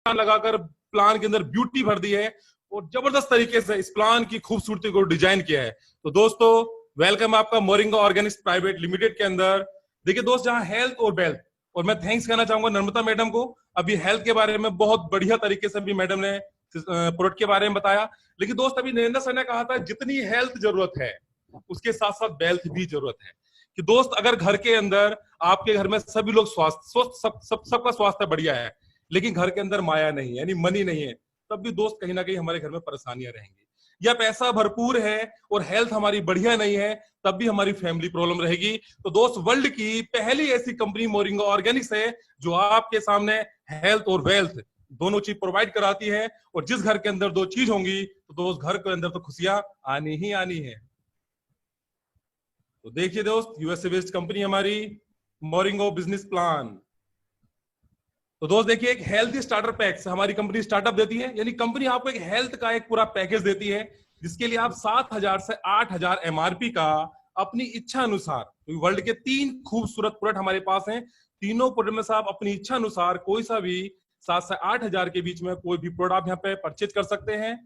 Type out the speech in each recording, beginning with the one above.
जान लगाकर प्लान के अंदर ब्यूटी भर दी है और जबरदस्त तरीके से इस प्लान की खूबसूरती को डिजाइन किया है। तो दोस्तों वेलकम आपका मोरिंगा ऑर्गेनिक्स प्राइवेट लिमिटेड के अंदर। देखिए दोस्त, जहां हेल्थ और वेल्थ, और मैं थैंक्स कहना चाहूंगा नर्मदा मैडम को। अभी हेल्थ के बारे में बहुत बढ़िया तरीके से भी मैडम ने प्रोडक्ट के बारे में बताया। लेकिन दोस्त अभी नरेंद्र सर ने कहा था जितनी हेल्थ जरूरत है उसके साथ साथ वेल्थ भी जरूरत है। कि दोस्त अगर घर के अंदर आपके घर में सभी लोग स्वस्थ सबका स्वास्थ्य बढ़िया है, लेकिन घर के अंदर माया नहीं है, यानी मनी नहीं है, तब भी दोस्त कहीं ना कहीं हमारे घर में परेशानियां रहेंगी। या पैसा भरपूर है और हेल्थ हमारी बढ़िया नहीं है, तब भी हमारी फैमिली प्रॉब्लम रहेगी। तो दोस्त वर्ल्ड की पहली ऐसी कंपनी मोरिंगा ऑर्गेनिक्स है जो आपके सामने हेल्थ और वेल्थ दोनों चीज प्रोवाइड कराती है। और जिस घर के अंदर दो चीज होंगी तो दोस्त घर के अंदर तो खुशियां आनी ही आनी है। तो देखिए दोस्त, यूएसए बेस्ड कंपनी हमारी मोरिंगो बिजनेस प्लान। तो दोस्त देखिए, एक हेल्थ स्टार्टर पैक से हमारी कंपनी स्टार्टअप देती है, यानी कंपनी आपको एक हेल्थ का एक पूरा पैकेज देती है जिसके लिए आप 7,000 से 8,000 एमआरपी का अपनी इच्छा अनुसार, तो वर्ल्ड के 3 खूबसूरत प्रोडक्ट हमारे पास हैं, तीनों प्रोडक्ट में से आप अपनी इच्छा अनुसार कोई सा भी 7 से 8,000 के बीच में कोई भी प्रोडक्ट आप यहाँ पे परचेज कर सकते हैं।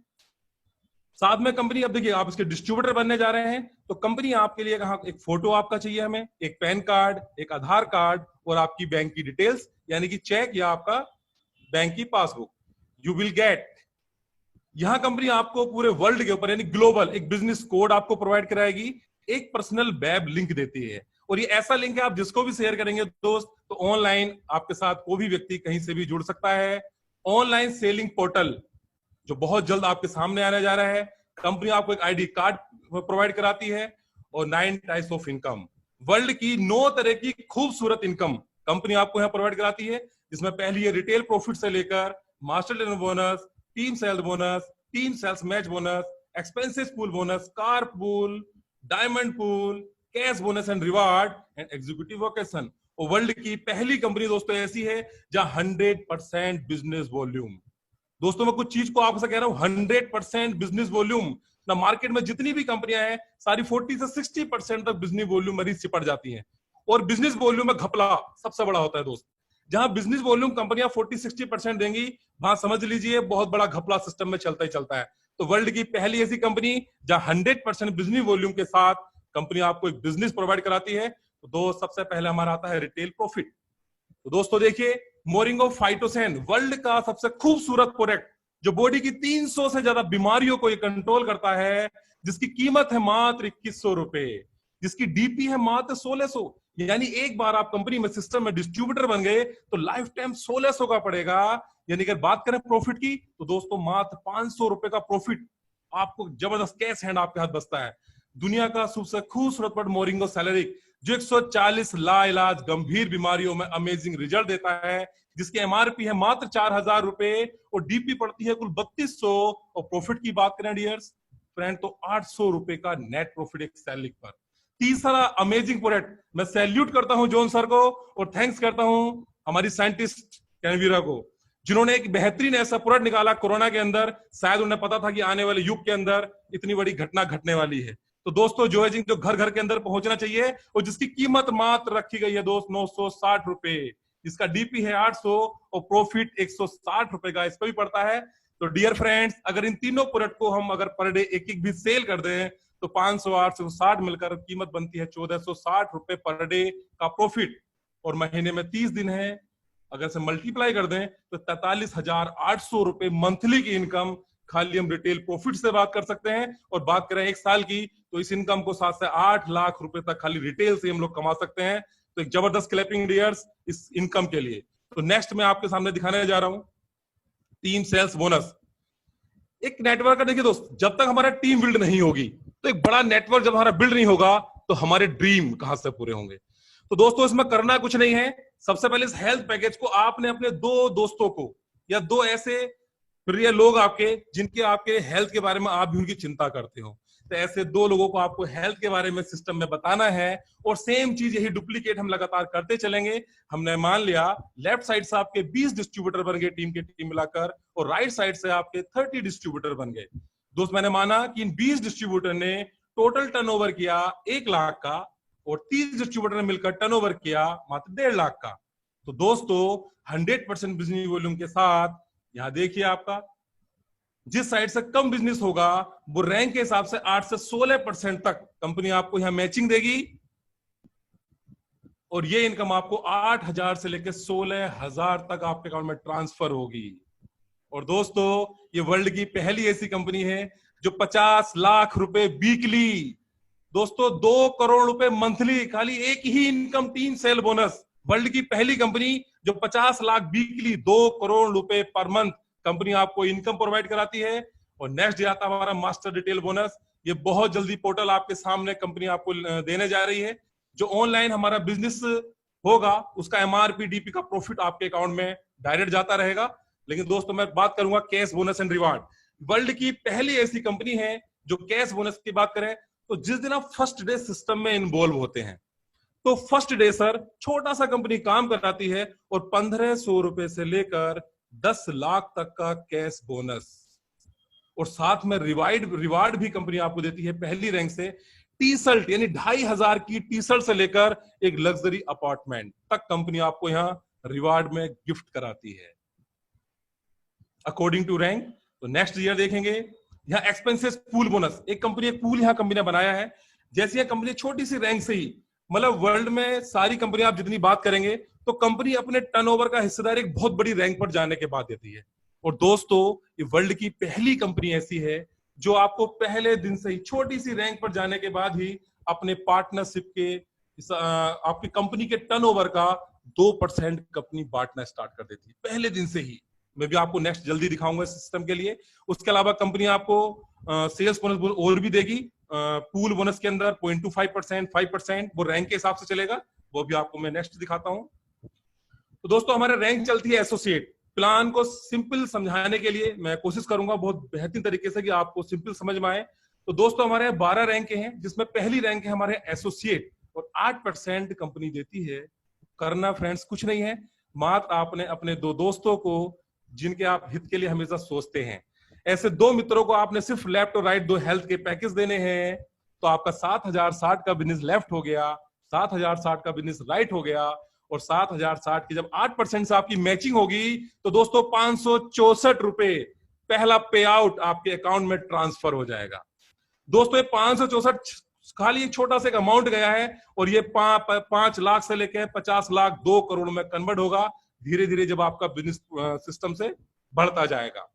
साथ में कंपनी, अब देखिए आप इसके डिस्ट्रीब्यूटर बनने जा रहे हैं, तो कंपनी आपके लिए कहा एक फोटो आपका चाहिए हमें, एक पैन कार्ड, एक आधार कार्ड और आपकी बैंक की डिटेल्स, यानी कि चेक या आपका बैंक की पासबुक। यू विल गेट, यहां कंपनी आपको पूरे वर्ल्ड के ऊपर यानी ग्लोबल एक बिजनेस कोड आपको प्रोवाइड कराएगी, एक पर्सनल वेब लिंक देती है। और ये ऐसा लिंक है आप जिसको भी शेयर करेंगे दोस्त तो ऑनलाइन आपके साथ कोई भी व्यक्ति कहीं से भी जुड़ सकता है। ऑनलाइन सेलिंग पोर्टल जो बहुत जल्द आपके सामने आने जा रहा है। कंपनी आपको एक आईडी कार्ड प्रोवाइड कराती है और 9 टाइप्स ऑफ इनकम, वर्ल्ड की 9 तरह की खूबसूरत इनकम कंपनी आपको यहाँ प्रोवाइड कराती है, जिसमें पहली है रिटेल प्रॉफिट से लेकर master trainer bonus, team sales bonus, team sales match bonus, expenses pool bonus, car pool, diamond pool, cash bonus and reward and executive vocation. और वर्ल्ड की पहली कंपनी दोस्तों ऐसी है जहां 100% बिजनेस वॉल्यूम, दोस्तों मैं कुछ चीज को आपसे कह रहा हूं, 100% बिजनेस वॉल्यूम ना। मार्केट में जितनी भी कंपनियां हैं सारी 40 से 60% तक बिजनेस वॉल्यूम मरीज चिपट जाती हैं। और बिजनेस वॉल्यूम में घपला सबसे बड़ा होता है दोस्त। जहां बिजनेस वॉल्यूम कंपनियां 40-60% देंगी, वहां समझ लीजिए बहुत बड़ा घपला सिस्टम में चलता ही चलता है। तो वर्ल्ड की पहली ऐसी कंपनी जहां 100% बिजनेस वॉल्यूम के साथ कंपनी आपको एक बिजनेस प्रोवाइड कराती है। तो दोस्त सबसे पहले हमारा आता है रिटेल प्रॉफिट। तो दोस्तों देखिए, मोरिंगो फाइटोसैन वर्ल्ड का सबसे खूबसूरत प्रोडक्ट जो बॉडी की 300 से ज्यादा बीमारियों को ये कंट्रोल करता है, जिसकी कीमत है मात्र 2100 रुपए, जिसकी डीपी है मात्र 1600। यानी एक बार आप कंपनी में सिस्टम में डिस्ट्रीब्यूटर बन गए तो लाइफ टाइम 1600 का पड़ेगा। यानी अगर बात करें प्रॉफिट की तो दोस्तों मात्र 500 रुपए का प्रॉफिट आपको जबरदस्त कैश हैंड आपके हाथ बसता है। दुनिया का सबसे खूबसूरत प्रोडक्ट मोरिंगो सैलरिक जो 140 लाइलाज गंभीर बीमारियों में अमेजिंग रिजल्ट देता है, जिसकी एमआरपी है मात्र 4,000 रुपए और डीपी पड़ती है कुल 3200। और प्रॉफिट की बात करें डियर्स फ्रेंड तो 800 रुपए का नेट प्रॉफिट एक सैलरिक पर। तीसरा अमेजिंग प्रोडक्ट, मैं सैल्यूट करता हूं जॉन सर को और थैंक्स करता हूं हमारी साइंटिस्ट कैनवीरा को, जिन्होंने एक बेहतरीन ऐसा प्रोडक्ट निकाला कोरोना के अंदर। शायद उन्हें पता था कि आने वाले युग के अंदर इतनी बड़ी घटना घटने वाली है। तो दोस्तों जो है जो घर घर के अंदर पहुंचना चाहिए और जिसकी कीमत मात्र रखी गई है दोस्त 960 रुपए, जिसका डीपी है 800 और प्रॉफिट 160 रुपए का इस पर भी पड़ता है। तो डियर फ्रेंड्स, अगर इन तीनों प्रोडक्ट को हम अगर पर डे एक एक भी सेल कर दें तो 500 860 मिलकर कीमत बनती है 1460 रुपए पर डे का प्रॉफिट। और महीने में 30 दिन है, अगर से मल्टीप्लाई कर दें तो 43,800 रुपए मंथली की इनकम खाली हम रिटेल प्रॉफिट से बात कर सकते हैं। और बात करें एक साल की तो इस इनकम को 7 से 8 लाख रुपए तक खाली रिटेल से हम लोग कमा सकते हैं। तो एक जबरदस्त क्लैपिंग डियर्स इस इनकम के लिए। तो नेक्स्ट मैं आपके सामने दिखाने जा रहा हूं टीम सेल्स बोनस। एक नेटवर्क का देखिए दोस्त, जब तक हमारा टीम बिल्ड नहीं होगी, तो एक बड़ा नेटवर्क जब हमारा बिल्ड नहीं होगा तो हमारे ड्रीम कहां से पूरे होंगे। तो दोस्तों इसमें करना कुछ नहीं है, सबसे पहले इस हेल्थ पैकेज को आपने अपने 2 दोस्तों को या 2 ऐसे प्रिय लोग आपके जिनके आपके हेल्थ के बारे में आप भी उनकी चिंता करते हो, तो ऐसे 2 लोगों को आपको हेल्थ के बारे में सिस्टम में बताना है। और सेम चीज यही डुप्लीकेट हम लगातार करते चलेंगे। हमने मान लिया लेफ्ट साइड से आपके 20 डिस्ट्रीब्यूटर बन गए टीम के टीम मिलाकर और राइट साइड से आपके 30 डिस्ट्रीब्यूटर बन गए। दोस्त मैंने माना कि इन 20 डिस्ट्रीब्यूटर ने टोटल टर्नओवर किया 1 लाख का और 30 डिस्ट्रीब्यूटर ने मिलकर टर्नओवर किया मात्र 1.5 लाख का। तो दोस्तों 100% बिजनेस वॉल्यूम के साथ यहां देखिए आपका जिस साइड से कम बिजनेस होगा वो रैंक के हिसाब से 8 से 16% तक कंपनी आपको यहां मैचिंग देगी, और ये इनकम आपको 8,000 से लेकर 16,000 तक आपके अकाउंट में ट्रांसफर होगी। और दोस्तों ये वर्ल्ड की पहली ऐसी कंपनी है जो 50 लाख रुपए वीकली, दोस्तों 2 करोड़ रुपए मंथली, खाली एक ही इनकम 3 सेल बोनस, वर्ल्ड की पहली कंपनी जो 50 लाख वीकली 2 करोड़ रुपए पर मंथ कंपनी आपको इनकम प्रोवाइड कराती है। और नेक्स्ट डे आता है हमारा मास्टर डिटेल बोनस। ये बहुत जल्दी पोर्टल आपके सामने कंपनी आपको देने जा रही है। जो ऑनलाइन हमारा बिजनेस होगा उसका एमआरपी डीपी का प्रॉफिट आपके अकाउंट में डायरेक्ट जाता रहेगा। लेकिन दोस्तों मैं बात करूंगा cash bonus and reward. World की पहली ऐसी कंपनी है जो कैश बोनस की बात करें तो जिस दिन आप फर्स्ट डे सिस्टम में इन्वॉल्व होते हैं तो फर्स्ट डे सर छोटा सा कंपनी काम कराती है और 1,500 रुपए से लेकर 10 लाख तक का कैश बोनस, और साथ में रिवार्ड भी कंपनी आपको देती है पहली रैंक से। टी शर्ट यानी 2,500 की टी शर्ट से लेकर एक लग्जरी अपार्टमेंट तक कंपनी आपको यहां रिवार्ड में गिफ्ट कराती है अकॉर्डिंग टू रैंक। तो नेक्स्ट ईयर देखेंगे यहाँ एक्सपेंसेस पूल बोनस, एक पूल यहाँ कंपनी ने बनाया है। जैसे यह कंपनी छोटी सी रैंक से ही, मतलब वर्ल्ड में सारी कंपनी आप जितनी बात करेंगे तो कंपनी अपने टर्नओवर का हिस्सेदार एक बहुत बड़ी रैंक पर जाने के बाद देती है। और दोस्तों ये वर्ल्ड की पहली कंपनी ऐसी है जो आपको पहले दिन से ही छोटी सी रैंक पर जाने के बाद ही अपने पार्टनरशिप के आपकी कंपनी के टर्नओवर का 2% कंपनी बांटना स्टार्ट कर देती है पहले दिन से ही। मैं भी आपको नेक्स्ट जल्दी दिखाऊंगा सिस्टम के लिए। उसके अलावा कंपनी आपको सेल्स बोनस और भी देगी पूल बोनस के अंदर 0.25%, 5%, वो रैंक के हिसाब से चलेगा, वो भी आपको मैं नेक्स्ट दिखाता हूं। तो दोस्तों हमारे रैंक चलती है एसोसिएट। प्लान को सिंपल समझाने के लिए मैं कोशिश करूंगा बहुत बेहतरीन तरीके से कि आपको सिंपल समझ में आए। तो दोस्तों हमारे 12 रैंक हैं जिसमें पहली रैंक है हमारे एसोसिएट और 8% कंपनी देती है। करना फ्रेंड्स कुछ नहीं है, मात्र आपने अपने 2 दोस्तों को जिनके आप हित के लिए हमेशा सोचते हैं, ऐसे 2 मित्रों को आपने सिर्फ लेफ्ट और राइट 2 हेल्थ के पैकेज देने हैं। तो आपका 7,060 का बिजनेस लेफ्ट हो गया, 7,060 का बिजनेस राइट हो गया, और 7,060 की जब 8% से आपकी मैचिंग होगी तो दोस्तों 564 रुपए पहला पे आउट आपके अकाउंट में ट्रांसफर हो जाएगा। दोस्तों ये 564 खाली एक छोटा सा अमाउंट गया है और ये 5 लाख से लेकर 50 लाख 2 करोड़ में कन्वर्ट होगा धीरे धीरे जब आपका बिजनेस सिस्टम से बढ़ता जाएगा।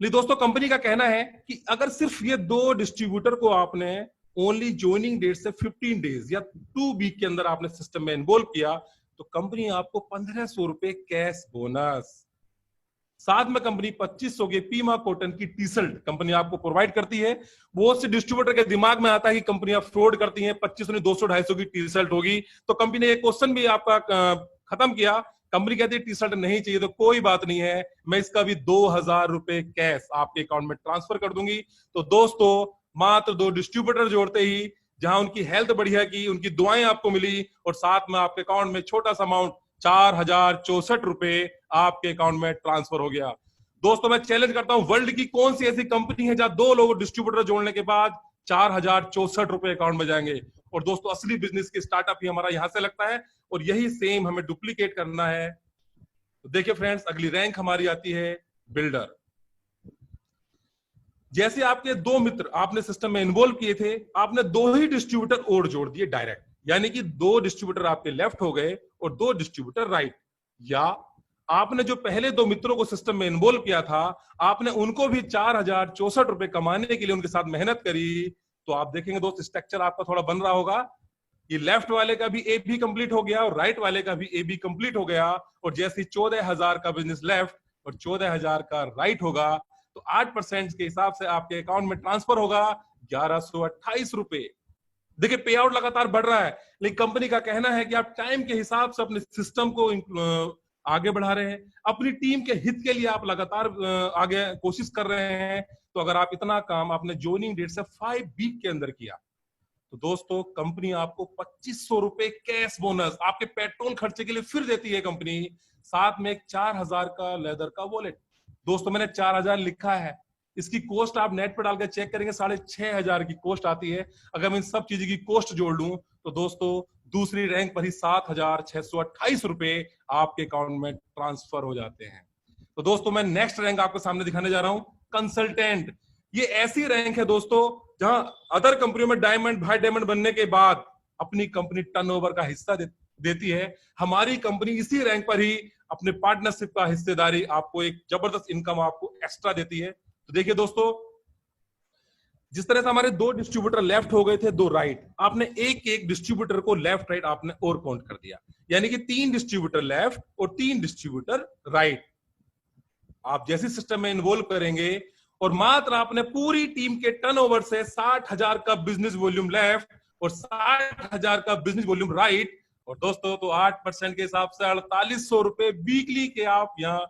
लेकिन दोस्तों कंपनी का कहना है कि अगर सिर्फ ये 2 डिस्ट्रीब्यूटर को आपने ओनली ज्वाइनिंग डेट से 15 डेज या 2 वीक के अंदर आपने सिस्टम में इन्वॉल्व किया तो कंपनी आपको 1,500 रुपए कैश बोनस, साथ में कंपनी 2500 के पीमा कॉटन की टी शर्ट कंपनी आपको प्रोवाइड करती है। बहुत से डिस्ट्रीब्यूटर के दिमाग में आता है कि कंपनियां फ्रॉड करती हैं, 2500 नहीं 200-250 की टी शर्ट होगी। तो कंपनी ने एक क्वेश्चन भी आपका खत्म किया, कंपनी कहती है टी शर्ट नहीं चाहिए तो कोई बात नहीं है, मैं इसका भी 2,000 रुपए कैश आपके अकाउंट में ट्रांसफर कर दूंगी। तो दोस्तों मात्र 2 डिस्ट्रीब्यूटर जोड़ते ही जहां उनकी हेल्थ बढ़िया की, उनकी दुआएं आपको मिली और साथ में आपके अकाउंट में छोटा सा अमाउंट 4,064 रुपए आपके अकाउंट में ट्रांसफर हो गया। दोस्तों मैं चैलेंज करता हूं वर्ल्ड की कौन सी ऐसी कंपनी है जहां 2 लोग डिस्ट्रीब्यूटर जोड़ने के बाद 4,064 रुपए अकाउंट में जाएंगे। और दोस्तों असली बिजनेस की स्टार्टअप ही हमारा यहां से लगता है और यही सेम हमें डुप्लीकेट करना है। तो देखिए फ्रेंड्स अगली रैंक हमारी आती है बिल्डर। जैसे आपके 2 मित्र आपने सिस्टम में इन्वॉल्व किए थे, आपने 2 ही डिस्ट्रीब्यूटर और जोड़ दिए डायरेक्ट, यानी कि 2 डिस्ट्रीब्यूटर आपके लेफ्ट हो गए और 2 डिस्ट्रीब्यूटर राइट। या आपने जो पहले 2 मित्रों को सिस्टम में इन्वॉल्व किया था आपने उनको भी 4,064 रुपए कमाने के लिए उनके साथ मेहनत करी। तो आप देखेंगे दोस्त स्ट्रक्चर आपका थोड़ा बन रहा होगा, ये लेफ्ट वाले का भी ए भी कंप्लीट हो गया और राइट वाले का भी ए भी कंप्लीट हो गया। और जैसे 14,000 का बिजनेस लेफ्ट और 14,000 का राइट होगा तो 8% के हिसाब से आपके अकाउंट में ट्रांसफर होगा 1,128 रुपए। देखिए पे आउट लगातार बढ़ रहा है, लेकिन कंपनी का कहना है कि आप टाइम के हिसाब से अपने सिस्टम को आगे बढ़ा रहे हैं, अपनी टीम के हित के लिए आप लगातार आगे कोशिश कर रहे हैं। तो अगर आप इतना काम आपने ज्वाइनिंग डेट से 5 वीक के अंदर किया तो दोस्तों कंपनी आपको 2,500 रुपए कैश बोनस आपके पेट्रोल खर्चे के लिए फिर देती है कंपनी, साथ में एक 4,000 का लेदर का वॉलेट। दोस्तों मैंने 4,000 लिखा है, इसकी कॉस्ट आप नेट पर डालकर चेक करेंगे 6,500 की कॉस्ट आती है। अगर मैं इन सब चीजों की कॉस्ट जोड़ लूं तो दोस्तों दूसरी रैंक पर ही 7,628 रुपए आपके अकाउंट में ट्रांसफर हो जाते हैं। तो दोस्तों मैं नेक्स्ट रैंक आपके सामने दिखाने जा रहा हूं, कंसल्टेंट। ये ऐसी रैंक है दोस्तों जहां अदर कंपनियों में डायमंड, भाई डायमंड बनने के बाद अपनी कंपनी टर्नओवर का हिस्सा देती है। हमारी कंपनी इसी रैंक पर ही अपने पार्टनरशिप का हिस्सेदारी आपको एक जबरदस्त इनकम आपको एक्स्ट्रा देती है। तो देखिए दोस्तों, जिस तरह से हमारे 2 डिस्ट्रीब्यूटर लेफ्ट हो गए थे, 2 राइट, आपने एक एक डिस्ट्रीब्यूटर को लेफ्ट राइट आपने और काउंट कर दिया, यानी कि 3 डिस्ट्रीब्यूटर लेफ्ट और 3 डिस्ट्रीब्यूटर राइट आप जैसे सिस्टम में इन्वॉल्व करेंगे और मात्र आपने पूरी टीम के टर्नओवर से 60,000 का बिजनेस वॉल्यूम लेफ्ट और 60,000 का बिजनेस वॉल्यूम राइट, और दोस्तों तो 8% के हिसाब से 4800 रुपए वीकली के आप यहाँ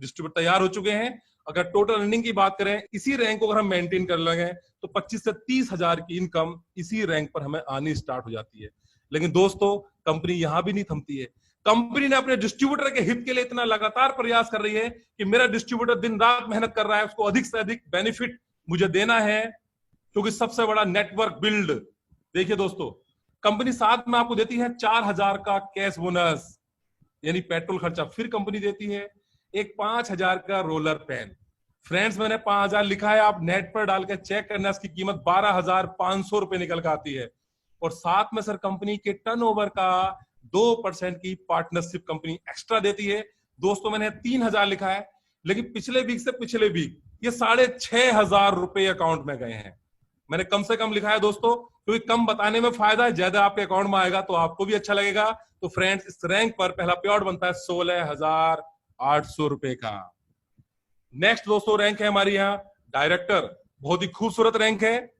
डिस्ट्रीब्यूटर तैयार हो चुके हैं। अगर टोटल अर्निंग की बात करें, इसी रैंक को अगर हम मेंटेन कर लेंगे तो 25 से 30,000 की इनकम इसी रैंक पर हमें आनी स्टार्ट हो जाती है। लेकिन दोस्तों कंपनी यहां भी नहीं थमती है। कंपनी ने अपने डिस्ट्रीब्यूटर के हित के लिए इतना लगातार प्रयास कर रही है कि मेरा डिस्ट्रीब्यूटर दिन रात मेहनत कर रहा है, उसको अधिक से अधिक बेनिफिट मुझे देना है, क्योंकि सबसे बड़ा नेटवर्क बिल्ड। देखिए दोस्तों, कंपनी साथ में आपको देती है 4,000 का कैश बोनस यानी पेट्रोल खर्चा, फिर कंपनी देती है एक 5,000 का रोलर पेन। फ्रेंड्स मैंने 5,000 लिखा है, आप नेट पर डाल के चेक करना, इसकी कीमत 12,500 रुपए निकल कर आती है। और साथ में सर कंपनी के टर्नओवर का 2% की पार्टनरशिप कंपनी एक्स्ट्रा देती है। दोस्तों मैंने 3,000 लिखा है, लेकिन पिछले वीक से पिछले वीक ये 6,500 रुपए अकाउंट में गए हैं। मैंने कम से कम लिखा है दोस्तों, क्योंकि कम बताने में फायदा है, ज्यादा आपके अकाउंट में आएगा तो आपको भी अच्छा लगेगा। तो फ्रेंड्स इस रैंक पर पहला पे आउट बनता है 16,800 रुपए का। नेक्स्ट दोस्तों रैंक है हमारी यहाँ डायरेक्टर, बहुत ही खूबसूरत रैंक है।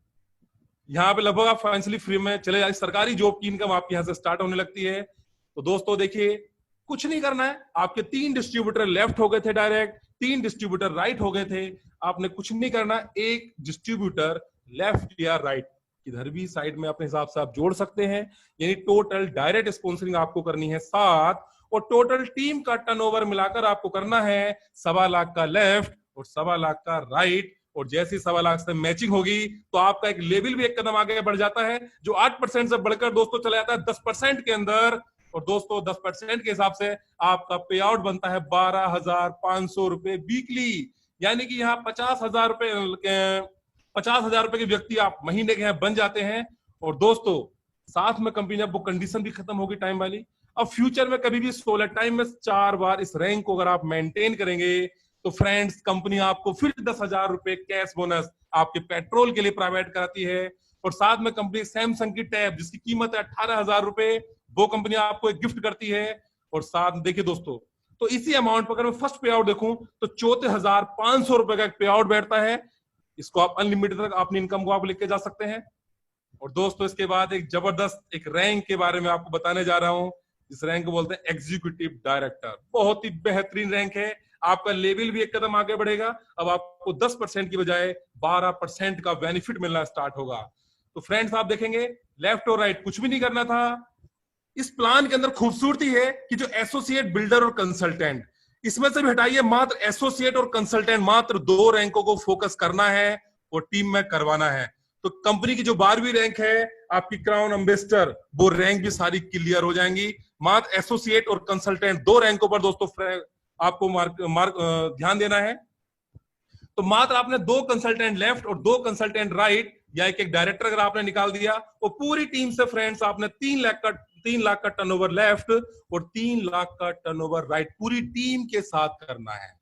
यहाँ पे लगभग आप फाइनेंशियली फ्री में चले जाए, सरकारी जॉब की इनकम आपके यहाँ से स्टार्ट होने लगती है। तो दोस्तों देखिए, कुछ नहीं करना है, आपके 3 डिस्ट्रीब्यूटर लेफ्ट हो गए थे डायरेक्ट, 3 डिस्ट्रीब्यूटर राइट हो गए थे। आपने कुछ नहीं करना, एक डिस्ट्रीब्यूटर लेफ्ट या राइट इधर भी साइड में अपने हिसाब से आप जोड़ सकते हैं, यानी टोटल डायरेक्ट स्पॉन्सरिंग आपको करनी है 7, और टोटल टीम का टर्नओवर मिलाकर आपको करना है 1.25 लाख का लेफ्ट और 1.25 लाख का राइट। और जैसी 1.25 लाख से मैचिंग होगी तो आपका एक लेवल भी एक कदम आगे बढ़ जाता है, जो 8% से बढ़कर दोस्तों चला जाता है 10% के अंदर। और दोस्तों 10% के हिसाब से आपका पे आउट बनता है 12,500 रुपए वीकली, यानी कि यहाँ 50,000 रुपए के व्यक्ति आप महीने के यहाँ बन जाते हैं। और दोस्तों साथ में कंपनी ने वो कंडीशन भी खत्म होगी टाइम वाली, अब फ्यूचर में कभी भी 16 टाइम में 4 बार इस रैंक को अगर आप मेंटेन करेंगे तो फ्रेंड्स कंपनी आपको फिर 10,000 रुपए कैश बोनस आपके पेट्रोल के लिए प्रोवाइड कराती है। और साथ में कंपनी सैमसंग की टैब जिसकी कीमत है 18,000 रुपए, वो कंपनी आपको एक गिफ्ट करती है। और साथ देखिए दोस्तों, तो इसी अमाउंट पर अगर मैं फर्स्ट पे आउट देखूं तो 34,500 रुपए का एक पे आउट बैठता है। इसको आप अनलिमिटेड तक अपनी इनकम को आप लेके जा सकते हैं। और दोस्तों इसके बाद एक जबरदस्त एक रैंक के बारे में आपको बताने जा रहा हूं। इस रैंक को बोलते हैं एग्जीक्यूटिव डायरेक्टर, बहुत ही बेहतरीन रैंक है। आपका लेवल भी एक कदम आगे बढ़ेगा, अब आपको 10% की बजाय 12% का बेनिफिट मिलना स्टार्ट होगा। तो फ्रेंड्स आप देखेंगे लेफ्ट और राइट कुछ भी नहीं करना था। इस प्लान के अंदर खूबसूरती है कि जो एसोसिएट, बिल्डर और कंसल्टेंट, इसमें से भी हटाइए, मात्र एसोसिएट और कंसल्टेंट, मात्र 2 रैंकों को फोकस करना है और टीम में करवाना है। तो कंपनी की जो 12वीं रैंक है आपकी क्राउन एम्बेसडर, वो रैंक भी सारी क्लियर हो जाएंगी। मात्र एसोसिएट और कंसल्टेंट 2 रैंकों पर दोस्तों आपको ध्यान देना है। तो मात्र आपने 2 कंसल्टेंट लेफ्ट और 2 कंसल्टेंट राइट या एक डायरेक्टर अगर आपने निकाल दिया, और पूरी टीम से फ्रेंड्स आपने 3 लाख का टर्नओवर लेफ्ट और 3 लाख का टर्नओवर राइट पूरी टीम के साथ करना है।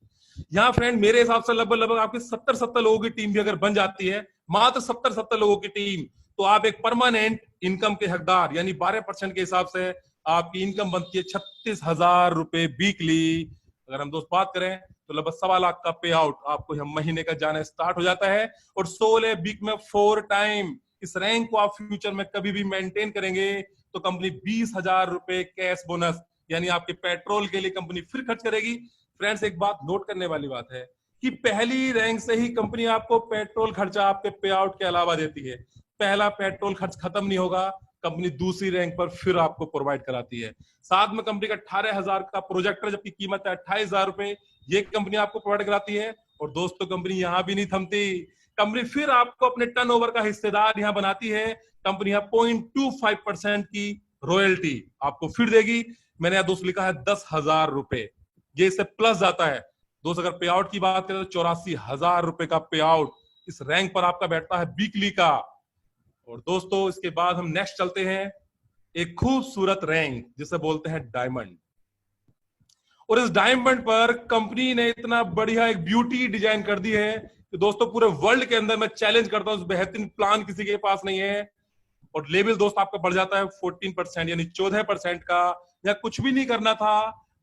यहाँ फ्रेंड मेरे हिसाब से लगभग आपकी 70 लोगों की टीम भी अगर बन जाती है, मात्र 70 लोगों की टीम, तो आप एक परमानेंट इनकम के हकदार, यानी 12% के हिसाब से आपकी इनकम बनती है 36,000 रुपए वीकली। अगर हम दोस्त बात करें तो लगभग 1.25 लाख का पे आउट आपको हम महीने का जाना स्टार्ट हो जाता है। और 16 वीक में 4 टाइम इस रैंक को आप फ्यूचर में कभी भी मेंटेन करेंगे तो कंपनी 20,000 रुपए कैश बोनस यानी आपके पेट्रोल के लिए कंपनी फिर खर्च करेगी। फ्रेंड्स एक बात नोट करने वाली बात है कि पहली रैंक से ही कंपनी आपको पेट्रोल खर्चा आपके पे आउट के अलावा देती है। पहला पेट्रोल खर्च खत्म नहीं होगा, कंपनी दूसरी रैंक पर फिर आपको प्रोवाइड कराती है। साथ में कंपनी का 18,000 का प्रोजेक्टर जबकि कीमत है 28,000 रुपए, ये कंपनी आपको प्रोवाइड कराती है। और दोस्तों कंपनी यहां भी नहीं थमती, कंपनी फिर आपको अपने टर्नओवर का हिस्सेदार यहां बनाती है। कंपनी यहां 0.25% की रॉयल्टी आपको फिर देगी। मैंने यहां दोस्त लिखा है 10,000 रुपए, ये इससे प्लस जाता है। दोस्त अगर पे आउट की बात करें तो 84,000 रुपए का पे आउट इस रैंक पर आपका बैठता है वीकली का। और दोस्तों इसके बाद हम नेक्स्ट चलते हैं एक खूबसूरत रैंक जिसे बोलते हैं डायमंड। और इस डायमंड पर कंपनी ने इतना बढ़िया एक ब्यूटी डिजाइन कर दी है कि दोस्तों पूरे वर्ल्ड के अंदर मैं चैलेंज करता हूं, बेहतरीन प्लान किसी के पास नहीं है। और लेवल दोस्त आपका बढ़ जाता है 14% यानी 14% का। या कुछ भी नहीं करना था,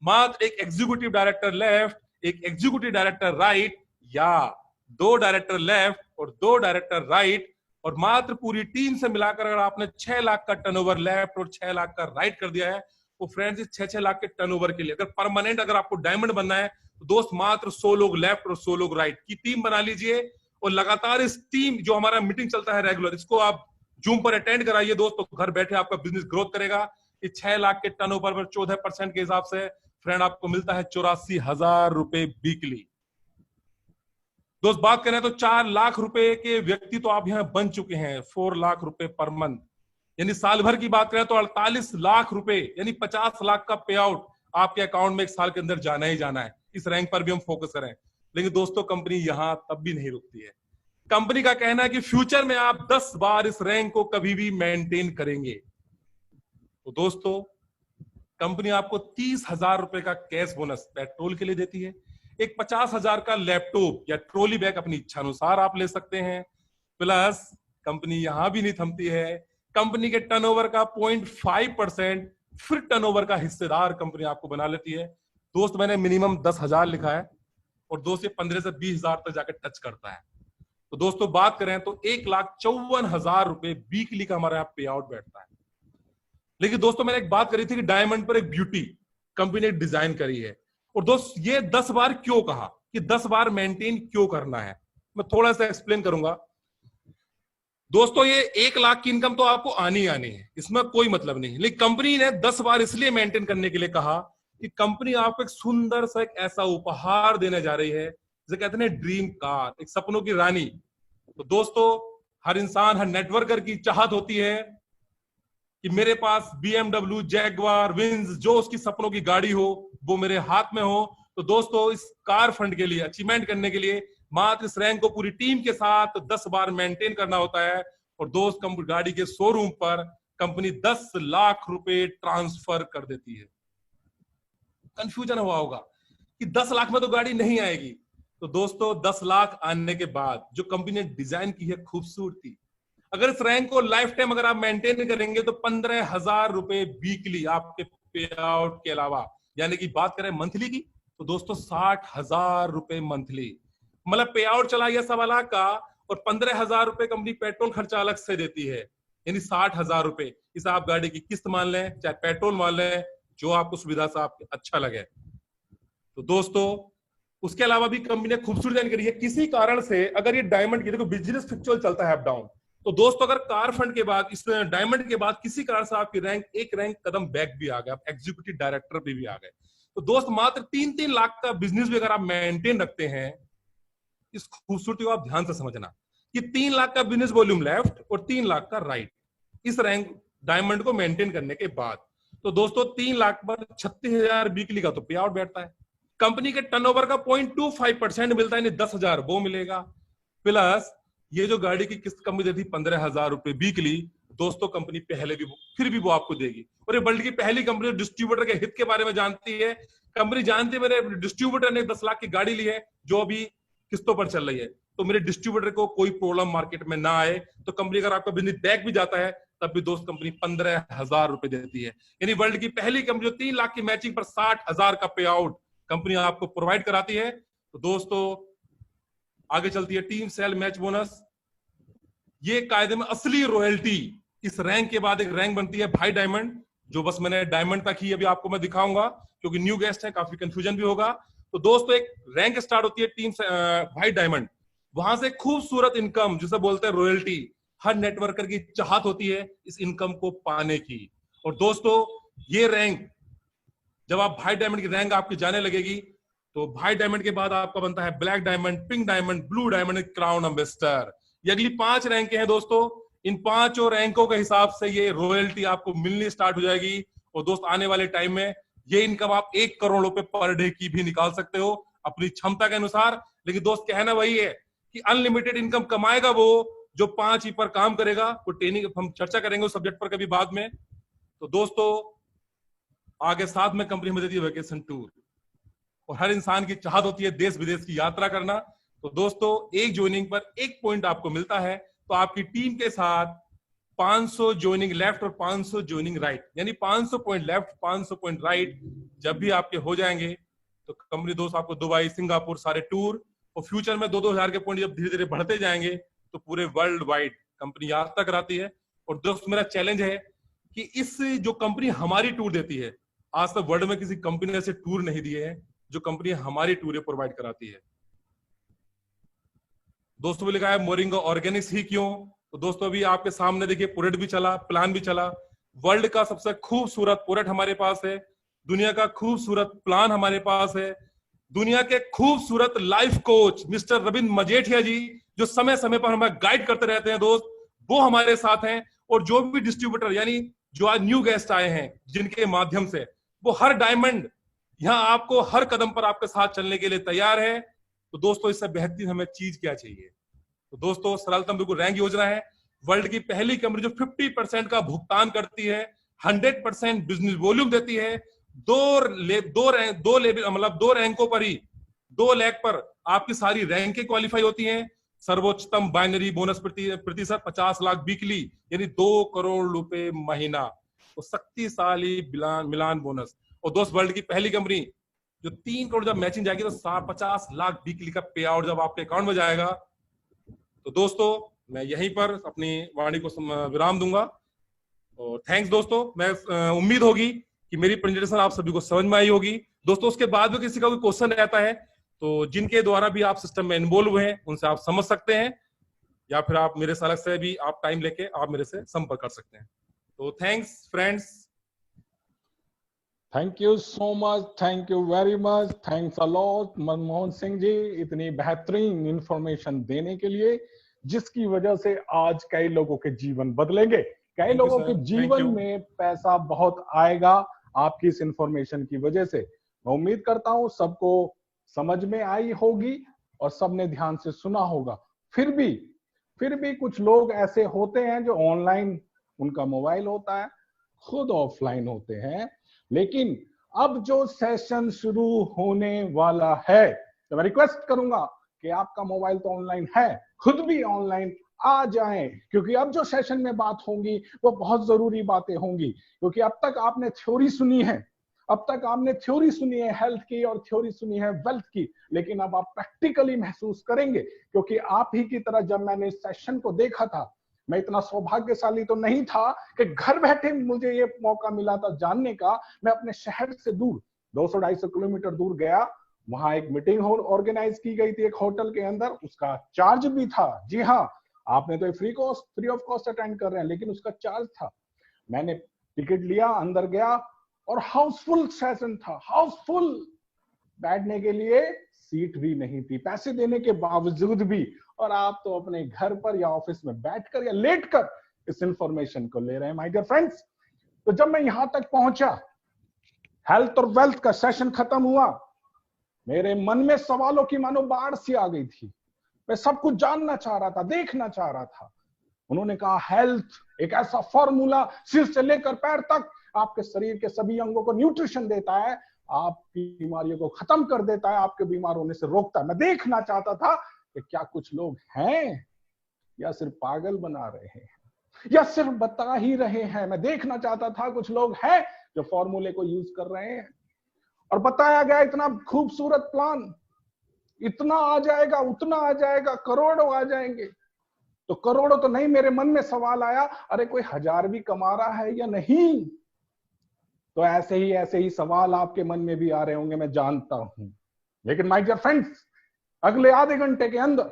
मात्र एक एग्जीक्यूटिव डायरेक्टर लेफ्ट, एक एग्जीक्यूटिव डायरेक्टर राइट, या 2 डायरेक्टर लेफ्ट और 2 डायरेक्टर राइट, और मात्र पूरी टीम से मिलाकर अगर आपने 6 लाख का टर्नओवर लेफ्ट और 6 लाख का राइट कर दिया है, तो फ्रेंड्स इस 6-6 लाख के टर्नओवर के लिए अगर परमानेंट अगर आपको डायमंड बनना है तो दोस्त मात्र 100 लोग लेफ्ट और 100 लोग राइट की टीम बना लीजिए। और लगातार इस टीम जो हमारा मीटिंग चलता है रेगुलर, इसको आप जूम पर अटेंड कराइए दोस्त, तो घर बैठे आपका बिजनेस ग्रोथ करेगा। इस 6 लाख के टर्नओवर पर 14% के हिसाब से फ्रेंड आपको मिलता है 84,000 रुपए वीकली। दोस्त बात करें तो 4 लाख रुपए के व्यक्ति तो आप यहां बन चुके हैं, 4 लाख रुपए पर मंथ, यानी साल भर की बात करें तो 48 लाख रुपए यानी 50 लाख का पे आउट आपके अकाउंट में एक साल के अंदर जाना ही जाना है। इस रैंक पर भी हम फोकस करें। लेकिन दोस्तों कंपनी यहां तब भी नहीं रुकती है। कंपनी का कहना है कि फ्यूचर में आप 10 बार इस रैंक को कभी भी मेंटेन करेंगे। तो दोस्तों कंपनी आपको 30,000 रुपए का कैश बोनस पेट्रोल के लिए देती है। एक 50,000 का लैपटॉप या ट्रॉली बैग अपनी इच्छा अनुसार आप ले सकते हैं। प्लस कंपनी यहां भी नहीं थमती है, कंपनी के टर्नओवर का 0.5% फिर टर्नओवर का हिस्सेदार कंपनी आपको बना लेती है। दोस्त मैंने मिनिमम 10,000 लिखा है और दोस्त ये 15 से 20,000 तक जाकर टच करता है। तो दोस्तों बात करें तो 1,54,000 रुपए वीकली का हमारा पे आउट बैठता है। लेकिन दोस्तों मैंने एक बात करी थी कि डायमंड पर एक ब्यूटी कंपनी ने डिजाइन करी है। और दोस्त ये 10 बार क्यों कहा कि 10 बार मेंटेन क्यों करना है, मैं थोड़ा सा एक्सप्लेन करूंगा। दोस्तों ये 1 लाख की इनकम तो आपको आनी आनी है, इसमें कोई मतलब नहीं। लेकिन कंपनी ने 10 बार इसलिए मेंटेन करने के लिए कहा कि कंपनी आपको एक सुंदर सा एक ऐसा उपहार देने जा रही है जिसे कहते हैं ड्रीम कार, एक सपनों की रानी। तो दोस्तों हर इंसान, हर नेटवर्कर की चाहत होती है कि मेरे पास BMW, जैगवार, विंज, जो उसकी सपनों की गाड़ी हो वो मेरे हाथ में हो। तो दोस्तों इस कार फंड के लिए, अचीवमेंट करने के लिए मात्र इस रैंक को पूरी टीम के साथ 10 बार मेंटेन करना होता है। और दोस्त गाड़ी के शोरूम पर कंपनी 10 लाख रुपए ट्रांसफर कर देती है। कंफ्यूजन हुआ होगा कि 10 लाख में तो गाड़ी नहीं आएगी। तो दोस्तों 10 लाख आने के बाद जो कंपनी ने डिजाइन की है खूबसूरती, अगर इस रैंक को लाइफ टाइम अगर आप मेंटेन करेंगे तो 15,000 रुपए वीकली आपके पे आउट के अलावा, यानी कि बात करें मंथली की तो दोस्तों 60,000 रुपए मंथली, मतलब पे आउट चला गया 1.25 लाख का और 15,000 रुपए कंपनी पेट्रोल खर्चा अलग से देती है, यानी 60,000 रुपए। इसे आप गाड़ी की किस्त मान लें चाहे पेट्रोल मान लें, जो आपको सुविधा से आपको अच्छा लगे। तो दोस्तों उसके अलावा भी कंपनी ने खूबसूरत डिजाइन करी है। किसी कारण से अगर ये डायमंड की, देखो बिजनेस फ्लक्चुअल चलता है अप डाउन, तो दोस्तों अगर कार फंड के बाद, इस डायमंड के बाद किसी कारण से आपकी रैंक एक रैंक कदम बैक भी आ गया, आप एग्जीक्यूटिव डायरेक्टर भी आ गए, तो दोस्त मात्र 3-3 लाख का बिजनेस भी अगर आप मेंटेन रखते हैं, इस खूबसूरती को आप ध्यान से समझना कि 3 लाख का बिजनेस वॉल्यूम लेफ्ट और 3 लाख का राइट, इस रैंक डायमंड को मेंटेन करने के बाद, तो दोस्तों 3 लाख पर 36,000 वीकली का तो पे आउट बैठता है। कंपनी के टर्नओवर का 0.25% मिलता है, यानी 10,000 वो मिलेगा। प्लस ये जो गाड़ी की किस्त कंपनी देती 15,000 रुपए वीकली, दोस्तों कंपनी पहले भी फिर भी वो आपको देगी। और ये वर्ल्ड की पहली कंपनी डिस्ट्रीब्यूटर के हित के बारे में जानती है। कंपनी जानती है मेरे डिस्ट्रीब्यूटर ने 10 लाख की गाड़ी ली है जो अभी किस्तों पर चल रही है, तो मेरे डिस्ट्रीब्यूटर को कोई प्रॉब्लम मार्केट में ना आए, तो कंपनी अगर आपका बिजनेस बैक भी जाता है तब भी दोस्त कंपनी 15,000 रुपए देती है। यानी वर्ल्ड की पहली कंपनी जो 3 लाख की मैचिंग पर 60,000 का पे आउट कंपनी आपको प्रोवाइड कराती है। तो दोस्तों आगे चलती है टीम सेल मैच बोनस। ये कायदे में असली रॉयल्टी, इस रैंक के बाद एक रैंक बनती है भाई डायमंड, जो बस मैंने डायमंड तक ही अभी आपको मैं दिखाऊंगा क्योंकि न्यू गेस्ट है, काफी कंफ्यूजन भी होगा। तो दोस्तों एक रैंक स्टार्ट होती है टीम भाई डायमंड, वहां से खूबसूरत इनकम जिसे बोलते हैं रॉयल्टी, हर नेटवर्कर की चाहत होती है इस इनकम को पाने की। और दोस्तों ये रैंक जब आप भाई डायमंड की रैंक आपकी जाने लगेगी, तो भाई डायमंड के बाद आपका बनता है black diamond, pink diamond, blue diamond, crown ambassador. ये अगली 5 रैंकें हैं दोस्तों। इन 5 रैंकों के हिसाब से ये रॉयल्टी आपको मिलनी स्टार्ट हो जाएगी। और दोस्त आने वाले टाइम में ये इनकम आप 1 करोड़ रुपए पर डे की भी निकाल सकते हो अपनी क्षमता के अनुसार। लेकिन दोस्त कहना वही है कि अनलिमिटेड इनकम कमाएगा वो जो 5 ही पर काम करेगा। वो ट्रेनिंग हम चर्चा करेंगे उस सब्जेक्ट पर कभी बाद में। तो दोस्तों आगे साथ में कंपनी हमें देती है वैकेशन टूर, और हर इंसान की चाहत होती है देश विदेश की यात्रा करना। तो दोस्तों एक ज्वाइनिंग पर एक पॉइंट आपको मिलता है, तो आपकी टीम के साथ 500 ज्वाइनिंग लेफ्ट और 500 ज्वाइनिंग राइट, यानी 500 पॉइंट लेफ्ट 500 पॉइंट राइट जब भी आपके हो जाएंगे तो कंपनी दोस्त आपको दुबई सिंगापुर सारे टूर, और फ्यूचर में 2-2 हजार के पॉइंट जब धीरे धीरे बढ़ते जाएंगे तो पूरे वर्ल्ड वाइड कंपनी यात्रा कराती है। और दोस्त मेरा चैलेंज है कि इस जो कंपनी हमारी टूर देती है, आज तक वर्ल्ड में किसी कंपनी ने ऐसे टूर नहीं दिए हैं जो कंपनी हमारी टूर प्रोवाइड कराती है। दोस्तों भी लिखा है मोरिंगा ऑर्गेनिक्स ही क्यों। तो दोस्तों अभी आपके सामने देखिए प्रोडक्ट भी चला, प्लान भी चला। वर्ल्ड का सबसे खूबसूरत प्रोडक्ट हमारे पास है, दुनिया का खूबसूरत प्लान हमारे पास है, दुनिया के खूबसूरत life coach mister Ravindra Majethia ji जो समय समय पर हमें गाइड करते रहते हैं दोस्त, वो हमारे साथ हैं। और जो भी डिस्ट्रीब्यूटर यानी जो आज न्यू गेस्ट आए हैं जिनके माध्यम से वो हर डायमंड यहां आपको हर कदम पर आपके साथ चलने के लिए तैयार है। तो दोस्तों इससे बेहतरीन हमें चीज क्या चाहिए। तो दोस्तों सरलतम बिल्कुल रैंक योजना है, वर्ल्ड की पहली कंपनी जो 50% का भुगतान करती है, 100% बिजनेस वॉल्यूम देती है, दो लेवल मतलब 2 रैंकों पर ही 2 लाख पर आपकी सारी रैंकें क्वालिफाई होती हैं। सर्वोच्चतम बाइनरी बोनस प्रतिशत 50 लाख वीकली यानी 2 करोड़ रुपए महीना, तो शक्तिशाली मिलान बोनस। और दोस्त वर्ल्ड की पहली कंपनी जो 3 करोड़ जब मैचिंग जाएगी तो 50 लाख वीकली का पे आउट जब आपके अकाउंट में जाएगा। तो दोस्तों मैं यहीं पर अपनी वाणी को विराम दूंगा और थैंक्स दोस्तों। मैं उम्मीद होगी कि मेरी प्रेजेंटेशन आप सभी को समझ में आई होगी। दोस्तों उसके बाद भी किसी का कोई क्वेश्चन रहता है तो जिनके द्वारा भी आप सिस्टम में इन्वॉल्व हुए हैं उनसे आप समझ सकते हैं, या फिर आप मेरे सलाह से भी आप टाइम लेके आप मेरे से संपर्क कर सकते हैं। तो thanks friends. Thank you so much, thank you very much, thanks a lot Manmohan Singh ji इतनी बेहतरीन इंफॉर्मेशन देने के लिए जिसकी वजह से आज कई लोगों के जीवन बदलेंगे, कई लोगों के जीवन में पैसा बहुत आएगा आपकी इस इंफॉर्मेशन की वजह से। मैं उम्मीद करता हूं सबको समझ में आई होगी और सबने ध्यान से सुना होगा। फिर भी कुछ लोग ऐसे होते हैं जो ऑनलाइन उनका मोबाइल होता है, खुद ऑफलाइन होते हैं। लेकिन अब जो सेशन शुरू होने वाला है तो मैं रिक्वेस्ट करूंगा कि आपका मोबाइल तो ऑनलाइन है, खुद भी ऑनलाइन आ जाएं, क्योंकि अब जो सेशन में बात होंगी वो बहुत जरूरी बातें होंगी। क्योंकि अब तक आपने थ्योरी सुनी है, हेल्थ की और थ्योरी सुनी है वेल्थ की, लेकिन अब आप प्रैक्टिकली महसूस करेंगे। क्योंकि आप ही की तरह जब मैंने इस सेशन को देखा था, मैं इतना सौभाग्यशाली तो नहीं था कि घर बैठे मुझे ये मौका मिला था जानने का। मैं अपने शहर से दूर 200-250 किलोमीटर दूर गया, वहां एक मीटिंग ऑर्गेनाइज की गई थी एक होटल के अंदर, उसका चार्ज भी था। जी हाँ, आपने तो फ्री ऑफ कॉस्ट अटेंड कर रहे हैं, लेकिन उसका चार्ज था। मैंने टिकट लिया, अंदर गया और हाउसफुल सेशन था, हाउसफुल। बैठने के लिए सीट भी नहीं थी पैसे देने के बावजूद भी, और आप तो अपने घर पर या ऑफिस में बैठकर या लेटकर इस इंफॉर्मेशन को ले रहे हैं माय डियर फ्रेंड्स। तो जब मैं यहां तक पहुंचा, हेल्थ और वेल्थ का सेशन खत्म हुआ, मेरे मन में सवालों की मानो बाढ़ सी आ गई थी। मैं सब कुछ जानना चाह रहा था, देखना चाह रहा था। उन्होंने कहा हेल्थ एक ऐसा फॉर्मूला सिर से लेकर पैर तक आपके शरीर के सभी अंगों को न्यूट्रिशन देता है, आपकी बीमारियों को खत्म कर देता है, आपके बीमार होने से रोकता है। मैं देखना चाहता था कि क्या कुछ लोग हैं या सिर्फ पागल बना रहे हैं या सिर्फ बता ही रहे हैं। मैं देखना चाहता था कुछ लोग हैं जो फॉर्मूले को यूज कर रहे हैं। और बताया गया इतना खूबसूरत प्लान, इतना आ जाएगा, उतना आ जाएगा, करोड़ों आ जाएंगे। तो करोड़ों तो नहीं, मेरे मन में सवाल आया, अरे कोई 1000 भी कमा रहा है या नहीं। तो ऐसे ही सवाल आपके मन में भी आ रहे होंगे, मैं जानता हूं। लेकिन माय डियर फ्रेंड्स, अगले आधे घंटे के अंदर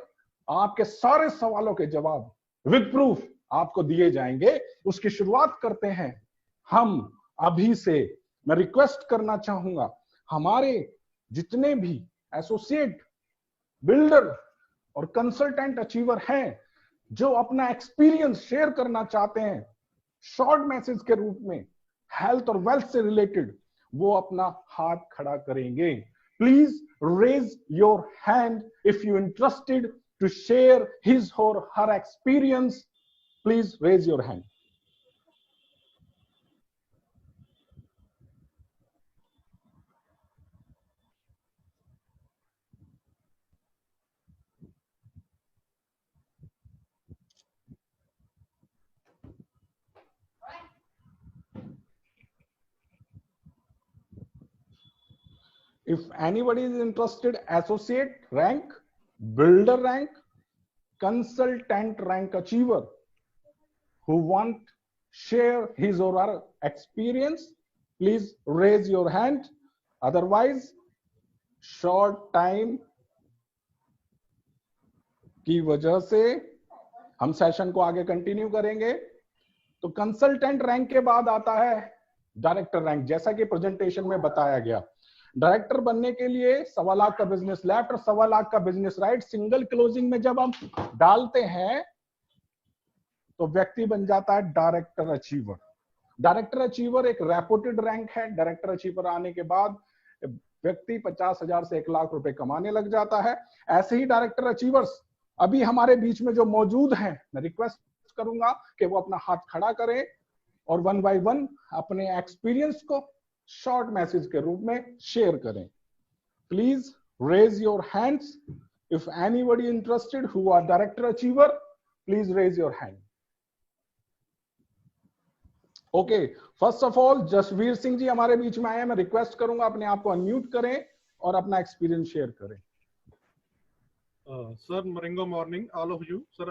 आपके सारे सवालों के जवाब विद प्रूफ आपको दिए जाएंगे। उसकी शुरुआत करते हैं हम अभी से। मैं रिक्वेस्ट करना चाहूंगा, हमारे जितने भी एसोसिएट बिल्डर और कंसल्टेंट अचीवर हैं जो अपना एक्सपीरियंस शेयर करना चाहते हैं शॉर्ट मैसेज के रूप में हेल्थ और वेल्थ से रिलेटेड, वो अपना हाथ खड़ा करेंगे। Please raise your hand if you interested to share his or her experience. Please raise your hand. If anybody is interested, associate rank, builder rank, consultant rank achiever who want share his or her experience, please raise your hand. Otherwise, short time की वजह से हम session को आगे continue करेंगे। तो consultant rank के बाद आता है डायरेक्टर रैंक। जैसा कि प्रेजेंटेशन में बताया गया, डायरेक्टर बनने के लिए 1.25 लाख का बिजनेस लेफ्ट और 1.25 लाख का बिजनेस राइट सिंगल क्लोजिंग में जब हम डालते हैं तो व्यक्ति बन जाता है डायरेक्टर अचीवर। डायरेक्टर अचीवर एक रेपुटेड रैंक है। डायरेक्टर अचीवर आने के बाद व्यक्ति 50,000 से 1 लाख रुपए कमाने लग जाता है। ऐसे ही डायरेक्टर अचीवर्स अभी हमारे बीच में जो मौजूद हैं, मैं रिक्वेस्ट करूंगा कि वो अपना हाथ खड़ा करें और 1 बाय 1 अपने एक्सपीरियंस को शॉर्ट मैसेज के रूप में शेयर करें। Please raise your hands if anybody interested who are director achiever, please raise your hand. Okay, first of all Jasvir Singh ji हमारे बीच में आए हैं। मैं रिक्वेस्ट करूंगा अपने आप को अनम्यूट करें और अपना एक्सपीरियंस शेयर करें। Sir, Moringo morning, all of you. Sir,